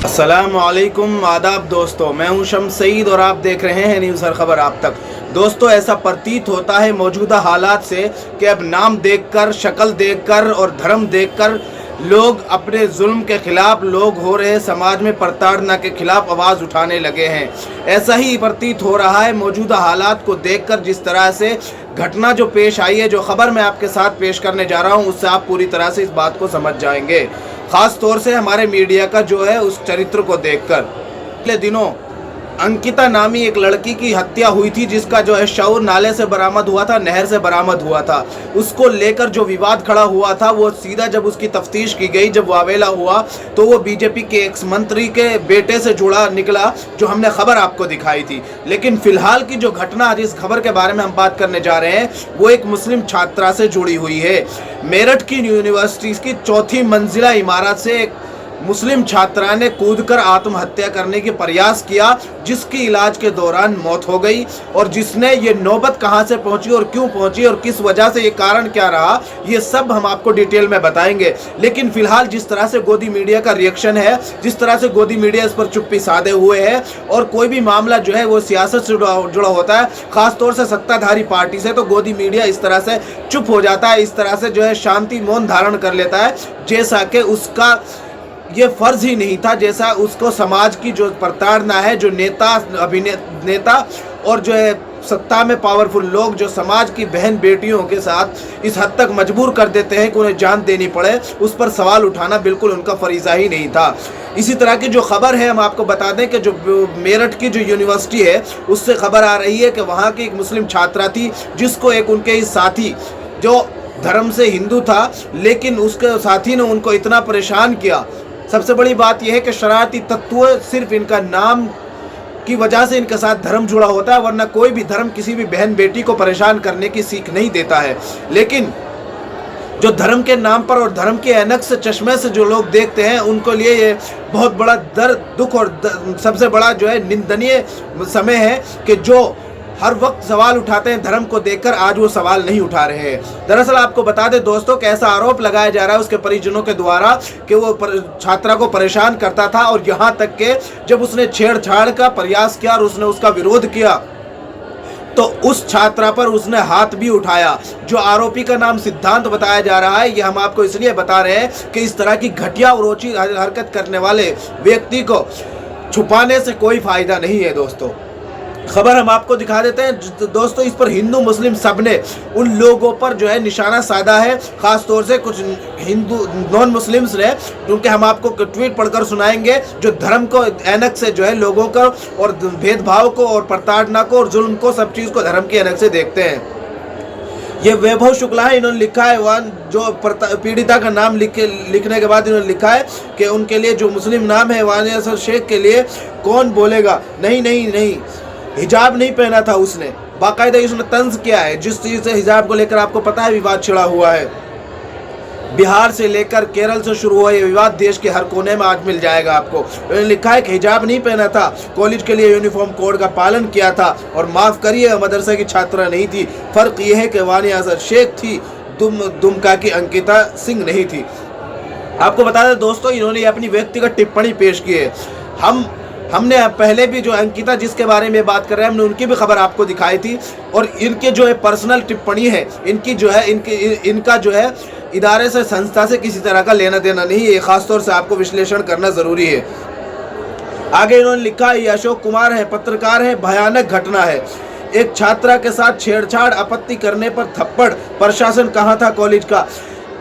अस्सलामुअलैकुम, आदाब दोस्तों। मैं हूं शम्स सईद और आप देख रहे हैं न्यूज़ हर खबर आप तक। दोस्तों, ऐसा प्रतीत होता है मौजूदा हालात से कि अब नाम देखकर, शक्ल देखकर और धर्म देखकर लोग अपने जुल्म के खिलाफ, लोग हो रहे समाज में प्रताड़ना के खिलाफ आवाज़ उठाने लगे हैं। ऐसा ही प्रतीत हो रहा है मौजूदा हालात को देखकर। जिस तरह से घटना जो पेश आई है, जो खबर मैं आपके साथ पेश करने जा रहा हूं, उससे आप पूरी तरह से इस बात को समझ जाएंगे। ख़ास तौर से हमारे मीडिया का जो है उस चरित्र को देखकर। पिछले दिनों अंकिता नामी एक लड़की की हत्या हुई थी, जिसका जो है शव नाले से बरामद हुआ था, नहर से बरामद हुआ था। उसको लेकर जो विवाद खड़ा हुआ था, वो सीधा जब उसकी तफ्तीश की गई, जब वावेला हुआ, तो वो बीजेपी के एक्स मंत्री के बेटे से जुड़ा निकला, जो हमने खबर आपको दिखाई थी। लेकिन फिलहाल की जो घटना, जिस खबर के बारे में हम बात करने जा रहे हैं, वो एक मुस्लिम छात्रा से जुड़ी हुई है। मेरठ की यूनिवर्सिटी की 4थी मंजिला इमारत से एक मुस्लिम छात्रा ने कूदकर आत्महत्या करने की प्रयास किया, जिसकी इलाज के दौरान मौत हो गई। और जिसने ये नौबत कहां से पहुंची और क्यों पहुंची और किस वजह से, ये कारण क्या रहा, ये सब हम आपको डिटेल में बताएंगे। लेकिन फिलहाल जिस तरह से गोदी मीडिया का रिएक्शन है, जिस तरह से गोदी मीडिया इस पर चुप्पी साधे हुए है, और कोई भी मामला जो है वो सियासत से जुड़ा होता है, खासतौर से सत्ताधारी पार्टी से, तो गोदी मीडिया इस तरह से चुप हो जाता है, इस तरह से जो है शांति मौन धारण कर लेता है, जैसा कि उसका ये फर्ज ही नहीं था, जैसा उसको समाज की जो प्रताड़ना है, जो नेता और जो है सत्ता में पावरफुल लोग जो समाज की बहन बेटियों के साथ इस हद तक मजबूर कर देते हैं कि उन्हें जान देनी पड़े, उस पर सवाल उठाना बिल्कुल उनका फरीज़ा ही नहीं था। इसी तरह की जो खबर है, हम आपको बता दें कि जो मेरठ की जो यूनिवर्सिटी है, उससे खबर आ रही है कि वहाँ की एक मुस्लिम छात्रा थी, जिसको एक उनके ही साथी, जो धर्म से हिंदू था, लेकिन उसके साथी ने उनको इतना परेशान किया। सबसे बड़ी बात यह है कि शरारती तत्व सिर्फ इनका नाम की वजह से इनके साथ धर्म जुड़ा होता है, वरना कोई भी धर्म किसी भी बहन बेटी को परेशान करने की सीख नहीं देता है। लेकिन जो धर्म के नाम पर और धर्म के ऐनक से, चश्मे से जो लोग देखते हैं, उनको लिए ये बहुत बड़ा दर्द, दुख और सबसे बड़ा जो है निंदनीय समय है कि जो हर वक्त सवाल उठाते हैं धर्म को देखकर, आज वो सवाल नहीं उठा रहे हैं। दरअसल आपको बता दें दोस्तों कि ऐसा आरोप लगाया जा रहा है उसके परिजनों के द्वारा कि वो छात्रा को परेशान करता था, और यहाँ तक कि जब उसने छेड़छाड़ का प्रयास किया और उसने उसका विरोध किया, तो उस छात्रा पर उसने हाथ भी उठाया। जो आरोपी का नाम सिद्धांत बताया जा रहा है, ये हम आपको इसलिए बता रहे हैं कि इस तरह की घटिया और ओछी हरकत करने वाले व्यक्ति को छुपाने से कोई फायदा नहीं है। दोस्तों, खबर हम आपको दिखा देते हैं। दोस्तों, इस पर हिंदू मुस्लिम सब ने उन लोगों पर जो है निशाना साधा है, खास तौर से कुछ हिंदू नॉन मुस्लिम्स ने, क्योंकि हम आपको ट्वीट पढ़कर सुनाएंगे, जो धर्म को ऐनक से जो है लोगों को और भेदभाव को और प्रताड़ना को और जुल्म को, सब चीज़ को धर्म की ऐनक से देखते हैं। ये वैभव शुक्ला है, इन्होंने लिखा है, वन जो पीड़िता का नाम लिखने के बाद इन्होंने लिखा है कि उनके लिए जो मुस्लिम नाम है वानिया शेख के लिए कौन बोलेगा। नहीं नहीं नहीं, हिजाब नहीं पहना था उसने, बाकायदा उसने तंज किया है। जिस चीज़ से हिजाब को लेकर आपको पता है विवाद छिड़ा हुआ है, बिहार से लेकर केरल से शुरू हुआ ये विवाद देश के हर कोने में आज मिल जाएगा आपको। उन्होंने लिखा है कि हिजाब नहीं पहना था, कॉलेज के लिए यूनिफॉर्म कोड का पालन किया था, और माफ़ करिए मदरसा की छात्रा नहीं थी। फ़र्क ये है कि वानिया शेख थी, दुमका की अंकिता सिंह नहीं थी। आपको बता दें दोस्तों, इन्होंने अपनी व्यक्तिगत टिप्पणी पेश की है। हमने पहले भी जो अंकिता जिसके बारे में बात कर रहे हैं, हमने उनकी भी खबर आपको दिखाई थी, और इनके जो है पर्सनल टिप्पणी है, इनकी जो है इनका जो है इदारे से, संस्था से किसी तरह का लेना देना नहीं है। खासतौर से आपको विश्लेषण करना ज़रूरी है। आगे इन्होंने लिखा है, ये अशोक कुमार है, पत्रकार है, भयानक घटना है, एक छात्रा के साथ छेड़छाड़, आपत्ति करने पर थप्पड़, प्रशासन कहाँ था कॉलेज का,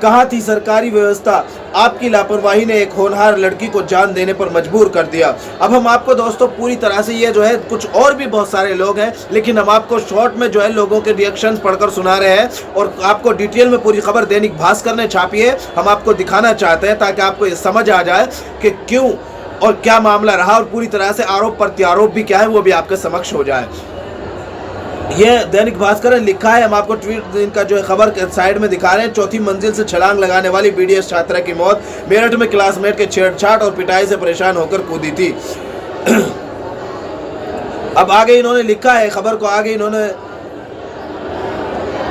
कहाँ थी सरकारी व्यवस्था, आपकी लापरवाही ने एक होनहार लड़की को जान देने पर मजबूर कर दिया। अब हम आपको दोस्तों पूरी तरह से, ये जो है कुछ और भी बहुत सारे लोग हैं, लेकिन हम आपको शॉर्ट में जो है लोगों के रिएक्शंस पढ़कर सुना रहे हैं, और आपको डिटेल में पूरी खबर दैनिक भास्कर ने छापी है, हम आपको दिखाना चाहते हैं ताकि आपको ये समझ आ जाए कि क्यों और क्या मामला रहा, और पूरी तरह से आरोप प्रत्यारोप भी क्या है वो भी आपके समक्ष हो जाए। ये दैनिक भास्कर ने लिखा है, हम आपको ट्वीट इनका जो है खबर के साइड में दिखा रहे हैं। 4थी मंजिल से छलांग लगाने वाली बीडीएस छात्रा की मौत, मेरठ में क्लासमेट के छेड़छाड़ और पिटाई से परेशान होकर कूदी थी। अब आगे इन्होंने लिखा है खबर को, आगे इन्होंने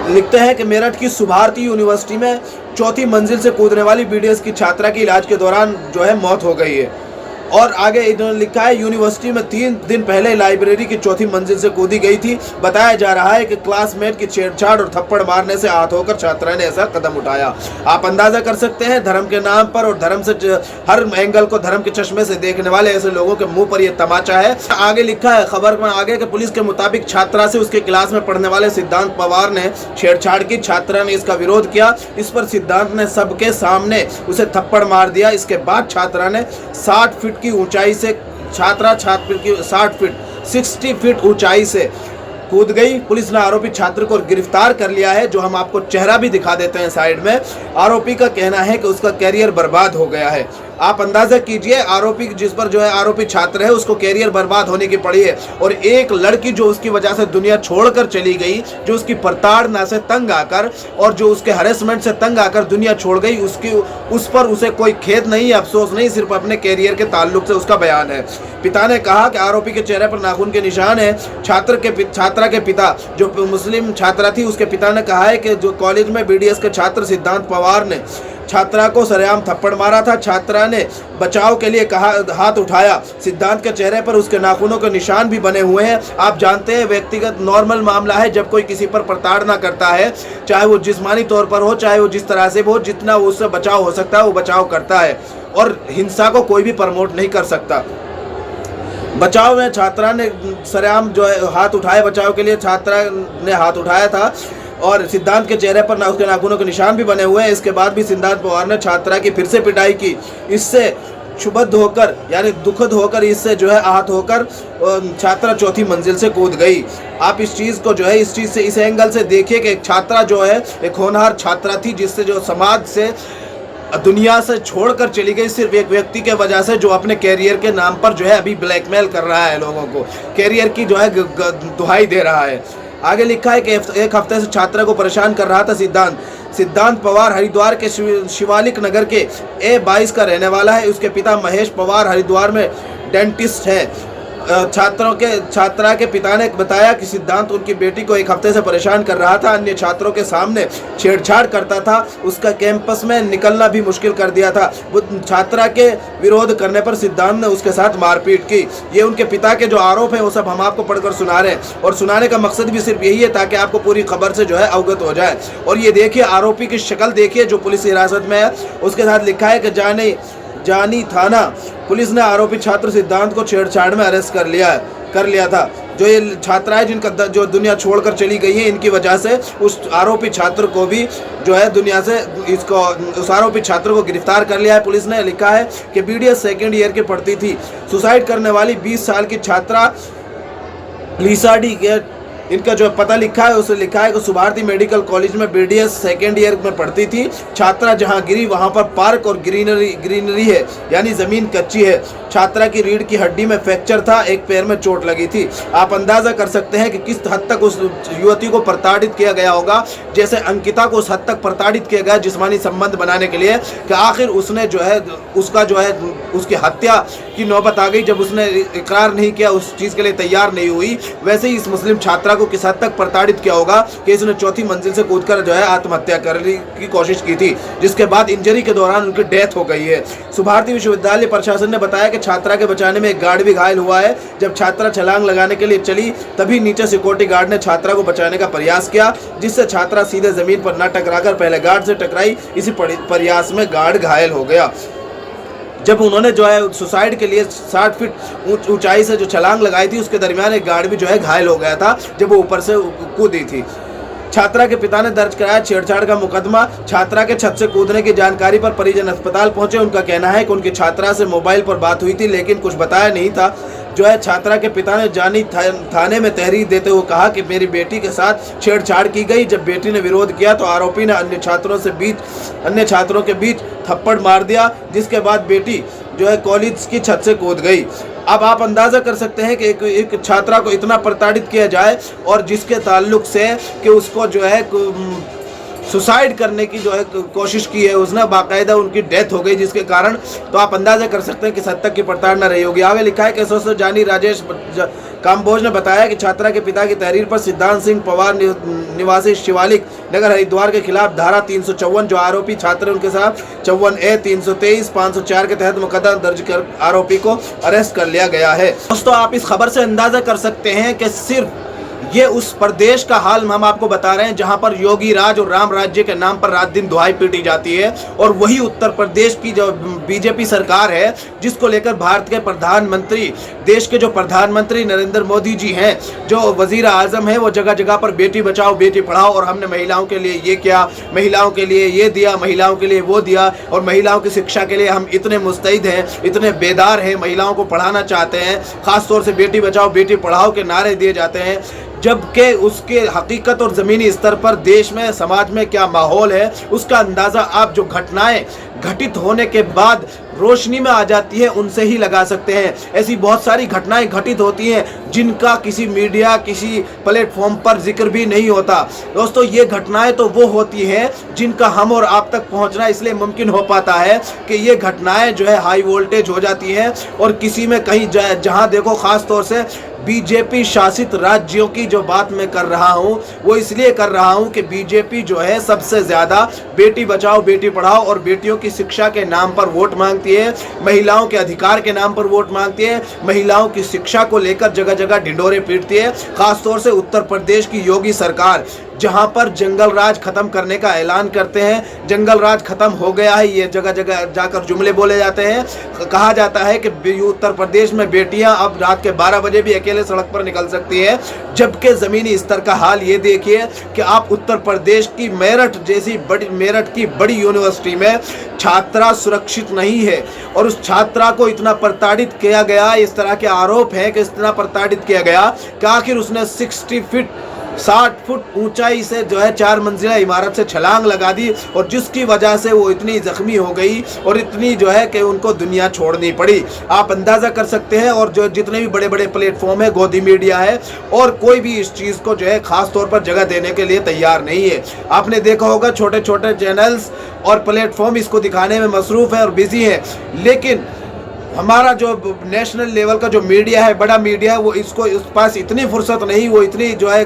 लिखते हैं कि मेरठ की सुभारती यूनिवर्सिटी में चौथी मंजिल से कूदने वाली बीडीएस की छात्रा की इलाज के दौरान जो है मौत हो गई है। और आगे इन्होंने लिखा है यूनिवर्सिटी में 3 दिन पहले लाइब्रेरी की चौथी मंजिल से कूदी गई थी। बताया जा रहा है कि क्लासमेट की छेड़छाड़ और थप्पड़ मारने से आहत होकर छात्रा ने ऐसा कदम उठाया। आप अंदाजा कर सकते हैं धर्म के नाम पर और धर्म से हर एंगल को धर्म के चश्मे से देखने वाले ऐसे लोगों के मुंह पर यह तमाचा है। आगे लिखा है खबर में आगे कि पुलिस के मुताबिक छात्रा से उसके क्लास में पढ़ने वाले सिद्धांत पवार ने छेड़छाड़ की। छात्रा ने इसका विरोध किया। इस पर सिद्धांत ने सबके सामने उसे थप्पड़ मार दिया। इसके बाद छात्रा ने 60 फीट की ऊंचाई से छात्रा की 60 फीट ऊंचाई से कूद गई। पुलिस ने आरोपी छात्र को गिरफ्तार कर लिया है, जो हम आपको चेहरा भी दिखा देते हैं साइड में। आरोपी का कहना है कि उसका कैरियर बर्बाद हो गया है। आप अंदाजा कीजिए, आरोपी जिस पर जो है आरोपी छात्र है उसको कैरियर बर्बाद होने की पड़ी है, और एक लड़की जो उसकी वजह से दुनिया छोड़कर चली गई, जो उसकी प्रताड़ना से तंग आकर और जो उसके हरेसमेंट से तंग आकर दुनिया छोड़ गई, उस पर उसे कोई खेद नहीं, अफसोस नहीं, सिर्फ अपने कैरियर के ताल्लुक से उसका बयान है। पिता ने कहा कि आरोपी के चेहरे पर नाखून के निशान है। छात्रा के पिता जो मुस्लिम छात्रा थी, उसके पिता ने कहा है कि जो कॉलेज में बीडीएस के छात्र सिद्धांत पवार ने छात्रा को सरेआम थप्पड़ मारा था। छात्रा ने बचाव के लिए कहा, हाथ उठाया। सिद्धांत के चेहरे पर उसके नाखूनों के निशान भी बने हुए हैं। आप जानते हैं व्यक्तिगत नॉर्मल मामला है जब कोई किसी पर प्रताड़ना करता है, चाहे वो जिस्मानी तौर पर हो, चाहे वो जिस तरह से हो, जितना उससे बचाव हो सकता है वो बचाव करता है, और हिंसा को कोई भी प्रमोट नहीं कर सकता। बचाव में छात्रा ने सरेआम जो है हाथ उठाए, बचाव के लिए छात्रा ने हाथ उठाया था, और सिद्धांत के चेहरे पर उसके नाखूनों के निशान भी बने हुए हैं। इसके बाद भी सिद्धांत पवार ने छात्रा की फिर से पिटाई की। इससे क्षुब्ध होकर यानी दुखद होकर इससे जो है आहत होकर छात्रा चौथी मंजिल से कूद गई। आप इस चीज़ को जो है इस एंगल से देखिए कि एक छात्रा जो है एक होनहार छात्रा थी, जिससे जो समाज से दुनिया से छोड़कर चली गई सिर्फ एक व्यक्ति के वजह से, जो अपने कैरियर के नाम पर जो है अभी ब्लैकमेल कर रहा है लोगों को, कैरियर की जो है दुहाई दे रहा है। आगे लिखा है कि एक हफ्ते से छात्रा को परेशान कर रहा था सिद्धांत पवार हरिद्वार के शिवालिक नगर के A22 का रहने वाला है। उसके पिता महेश पवार हरिद्वार में डेंटिस्ट है। छात्रा के पिता ने बताया कि सिद्धांत उनकी बेटी को एक हफ्ते से परेशान कर रहा था, अन्य छात्रों के सामने छेड़छाड़ करता था, उसका कैंपस में निकलना भी मुश्किल कर दिया था। वो छात्रा के विरोध करने पर सिद्धांत ने उसके साथ मारपीट की। ये उनके पिता के जो आरोप हैं वो सब हम आपको पढ़कर सुना रहे हैं, और सुनाने का मकसद भी सिर्फ यही है ताकि आपको पूरी खबर से जो है अवगत हो जाए। और ये देखिए आरोपी की शक्ल देखिए जो पुलिस हिरासत में है, उसके साथ लिखा है कि जानी थाना पुलिस ने आरोपी छात्र सिद्धांत को छेड़छाड़ में अरेस्ट कर लिया था। जो ये छात्राएं जिनका जो दुनिया छोड़कर चली गई है, इनकी वजह से उस आरोपी छात्र को भी जो है दुनिया से उस आरोपी छात्र को गिरफ्तार कर लिया है। पुलिस ने लिखा है कि बीडीएस सेकेंड ईयर की पढ़ती थी। सुसाइड करने वाली 20 साल की छात्रा लीसा डी इनका जो पता लिखा है उसे लिखा है कि सुभारती मेडिकल कॉलेज में बीडीएस सेकेंड ईयर में पढ़ती थी। छात्रा जहां गिरी वहां पर पार्क और ग्रीनरी है, यानी ज़मीन कच्ची है। छात्रा की रीढ़ की हड्डी में फ्रैक्चर था, एक पैर में चोट लगी थी। आप अंदाज़ा कर सकते हैं कि किस हद तक उस युवती को प्रताड़ित किया गया होगा, जैसे अंकिता को उस हद तक प्रताड़ित किया गया जिस्मानी संबंध बनाने के लिए कि आखिर उसने जो है उसकी हत्या की नौबत आ गई जब उसने इकरार नहीं किया, उस चीज़ के लिए तैयार नहीं हुई। वैसे ही इस मुस्लिम छात्रा को किस हद तक प्रताड़ित किया होगा कि इसने चौथी मंजिल से कूदकर जो है आत्महत्या करने की कोशिश की थी, जिसके बाद इंजरी के दौरान उनकी डेथ हो गई है। सुभारती विश्वविद्यालय प्रशासन ने बताया कि छात्रा के बचाने में एक गार्ड भी घायल हुआ है। जब छात्रा छलांग लगाने के लिए चली तभी नीचे सिक्योरिटी गार्ड ने छात्रा को बचाने का प्रयास किया, जिससे छात्रा सीधे जमीन पर न टकराकर पहले गार्ड से टकराई। इसी प्रयास में गार्ड घायल हो गया। जब उन्होंने जो है सुसाइड के लिए 60 फीट ऊंचाई से जो छलांग लगाई थी, उसके दरमियान एक गार्ड भी जो है घायल हो गया था जब वो ऊपर से कूदी थी। छात्रा के पिता ने दर्ज कराया छेड़छाड़ का मुकदमा। छात्रा के छत से कूदने की जानकारी पर परिजन अस्पताल पहुंचे। उनका कहना है कि उनकी छात्रा से मोबाइल पर बात हुई थी, लेकिन कुछ बताया नहीं था। जो है छात्रा के पिता ने जानी थाने में तहरीर देते हुए कहा कि मेरी बेटी के साथ छेड़छाड़ की गई। जब बेटी ने विरोध किया तो आरोपी ने अन्य छात्रों के बीच थप्पड़ मार दिया, जिसके बाद बेटी जो है कॉलेज की छत से कूद गई। अब आप अंदाज़ा कर सकते हैं कि एक छात्रा को इतना प्रताड़ित किया जाए और जिसके ताल्लुक से कि उसको जो है सुसाइड करने की जो है कोशिश की है, उसने बाकायदा उनकी डेथ हो गई, जिसके कारण तो आप अंदाजा कर सकते हैं कि हद तक की प्रताड़ना रही होगी। आगे लिखा है कि एसोसिएशन जानी राजेश काम्बोज ने बताया कि छात्रा के पिता की तहरीर पर सिद्धांत सिंह पवार निवासी शिवालिक नगर हरिद्वार के खिलाफ धारा 354 जो आरोपी छात्र उनके साथ 54A 323 504 के तहत मुकदमा दर्ज कर आरोपी को अरेस्ट कर लिया गया है। दोस्तों, आप इस खबर से अंदाजा कर सकते हैं कि सिर्फ ये उस प्रदेश का हाल हम आपको बता रहे हैं जहां पर योगी राज और राम राज्य के नाम पर रात दिन दुहाई पीटी जाती है, और वही उत्तर प्रदेश की जो बीजेपी सरकार है, जिसको लेकर भारत के प्रधानमंत्री, देश के जो प्रधानमंत्री नरेंद्र मोदी जी हैं, जो वजीर आजम है, वो जगह जगह पर बेटी बचाओ बेटी पढ़ाओ और हमने महिलाओं के लिए ये किया, महिलाओं के लिए ये दिया, महिलाओं के लिए वो दिया, और महिलाओं की शिक्षा के लिए हम इतने मुस्तैद हैं, इतने बेदार हैं, महिलाओं को पढ़ाना चाहते हैं, खासतौर से बेटी बचाओ बेटी पढ़ाओ के नारे दिए जाते हैं, जबकि उसके हकीकत और ज़मीनी स्तर पर देश में समाज में क्या माहौल है उसका अंदाज़ा आप जो घटनाएं घटित होने के बाद रोशनी में आ जाती है उनसे ही लगा सकते हैं। ऐसी बहुत सारी घटनाएं घटित होती हैं जिनका किसी मीडिया किसी प्लेटफॉर्म पर जिक्र भी नहीं होता। दोस्तों, ये घटनाएं तो वो होती हैं जिनका हम और आप तक पहुंचना इसलिए मुमकिन हो पाता है कि ये घटनाएं जो है हाई वोल्टेज हो जाती हैं, और किसी में कहीं जहां देखो, ख़ास तौर से बीजेपी शासित राज्यों की जो बात मैं कर रहा हूं वो इसलिए कर रहा हूं कि बीजेपी जो है सबसे ज़्यादा बेटी बचाओ बेटी पढ़ाओ और बेटियों की शिक्षा के नाम पर वोट मांगती है, महिलाओं के अधिकार के नाम पर वोट मांगती है, महिलाओं की शिक्षा को लेकर जगह जगह ढिंढोरे पीटती है। खासतौर से उत्तर प्रदेश की योगी सरकार जहां पर जंगल राज खत्म करने का ऐलान करते हैं, जंगल राज खत्म हो गया है, ये जगह जगह जाकर जुमले बोले जाते हैं। कहा जाता है कि उत्तर प्रदेश में बेटियां अब रात के 12 बजे भी अकेले सड़क पर निकल सकती है, जबकि ज़मीनी स्तर का हाल ये देखिए कि आप उत्तर प्रदेश की मेरठ की बड़ी यूनिवर्सिटी में छात्रा सुरक्षित नहीं है, और उस छात्रा को इतना प्रताड़ित किया गया, इस तरह के आरोप हैं कि इतना प्रताड़ित किया गया कि आखिर उसने 60 फुट ऊंचाई से जो है 4 मंजिला इमारत से छलांग लगा दी, और जिसकी वजह से वो इतनी जख्मी हो गई और इतनी जो है कि उनको दुनिया छोड़नी पड़ी। आप अंदाज़ा कर सकते हैं। और जो जितने भी बड़े बड़े प्लेटफॉर्म है, गोदी मीडिया है, और कोई भी इस चीज़ को जो है ख़ास तौर पर जगह देने के लिए तैयार नहीं है। आपने देखा होगा छोटे छोटे चैनल्स और प्लेटफॉर्म इसको दिखाने में मसरूफ़ है और बिजी है, लेकिन हमारा जो नेशनल लेवल का जो मीडिया है, बड़ा मीडिया है, वो इसको उस पास इतनी फुर्सत नहीं, वो इतनी जो है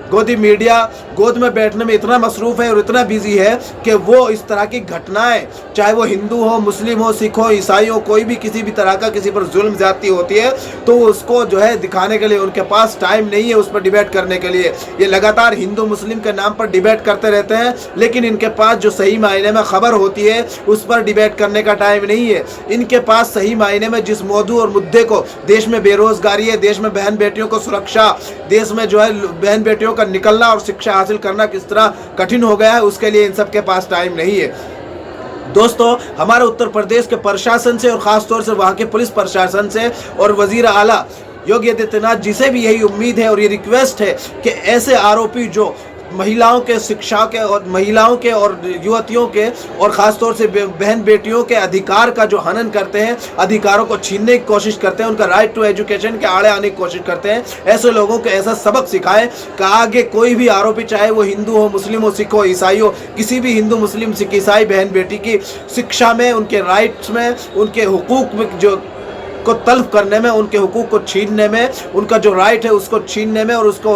गोदी मीडिया गोद में बैठने में इतना मसरूफ़ है और इतना बिजी है कि वो इस तरह की घटनाएं, चाहे वो हिंदू हो, मुस्लिम हो, सिख हो, ईसाई हो, कोई भी किसी भी तरह का किसी पर जुल्म ज़्यादती होती है तो उसको जो है दिखाने के लिए उनके पास टाइम नहीं है, उस पर डिबेट करने के लिए। ये लगातार हिंदू मुस्लिम के नाम पर डिबेट करते रहते हैं, लेकिन इनके पास जो सही मायने में खबर होती है उस पर डिबेट करने का टाइम नहीं है। इनके पास सही मायने में जिस मौजू और मुद्दे को, देश में बेरोज़गारी है, देश में बहन बेटियों को सुरक्षा, देश में जो है बहन बेटियों का निकलना और शिक्षा हासिल करना किस तरह कठिन हो गया है, उसके लिए इन सब के पास टाइम नहीं है। दोस्तों, हमारे उत्तर प्रदेश के प्रशासन से और ख़ास तौर से वहाँ के पुलिस प्रशासन से और वज़ीर आला योगी आदित्यनाथ जी से भी यही उम्मीद है और ये रिक्वेस्ट है कि ऐसे आरोपी जो महिलाओं के शिक्षा के और महिलाओं के और युवतियों के और ख़ास तौर से बहन बेटियों के अधिकार का जो हनन करते हैं, अधिकारों को छीनने की कोशिश करते हैं, उनका राइट टू एजुकेशन के आड़े आने की कोशिश करते हैं, ऐसे लोगों को ऐसा सबक सिखाएं कि आगे कोई भी आरोपी, चाहे वो हिंदू हो, मुस्लिम हो, सिख हो, ईसाई हो, किसी भी हिंदू मुस्लिम सिख ईसाई बहन बेटी की शिक्षा में, उनके राइट्स में, उनके हुकूक में जो को तल्फ करने में, उनके हुकूक को छीनने में, उनका जो राइट है उसको छीनने में और उसको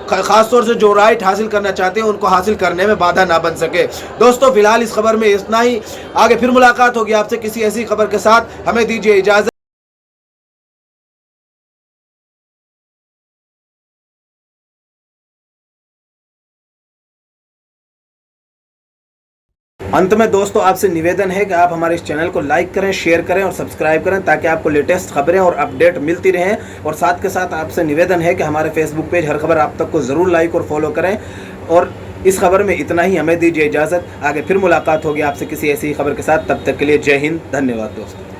खास तौर से जो राइट हासिल करना चाहते हैं उनको हासिल करने में बाधा ना बन सके। दोस्तों, फिलहाल इस खबर में इतना ही। आगे फिर मुलाकात होगी आपसे किसी ऐसी खबर के साथ। हमें दीजिए इजाज़त। अंत में दोस्तों आपसे निवेदन है कि आप हमारे इस चैनल को लाइक करें, शेयर करें और सब्सक्राइब करें ताकि आपको लेटेस्ट खबरें और अपडेट मिलती रहें। और साथ के साथ आपसे निवेदन है कि हमारे फेसबुक पेज हर खबर आप तक को ज़रूर लाइक और फॉलो करें। और इस खबर में इतना ही। हमें दीजिए इजाज़त। आगे फिर मुलाकात होगी आपसे किसी ऐसी खबर के साथ। तब तक के लिए जय हिंद, धन्यवाद दोस्तों।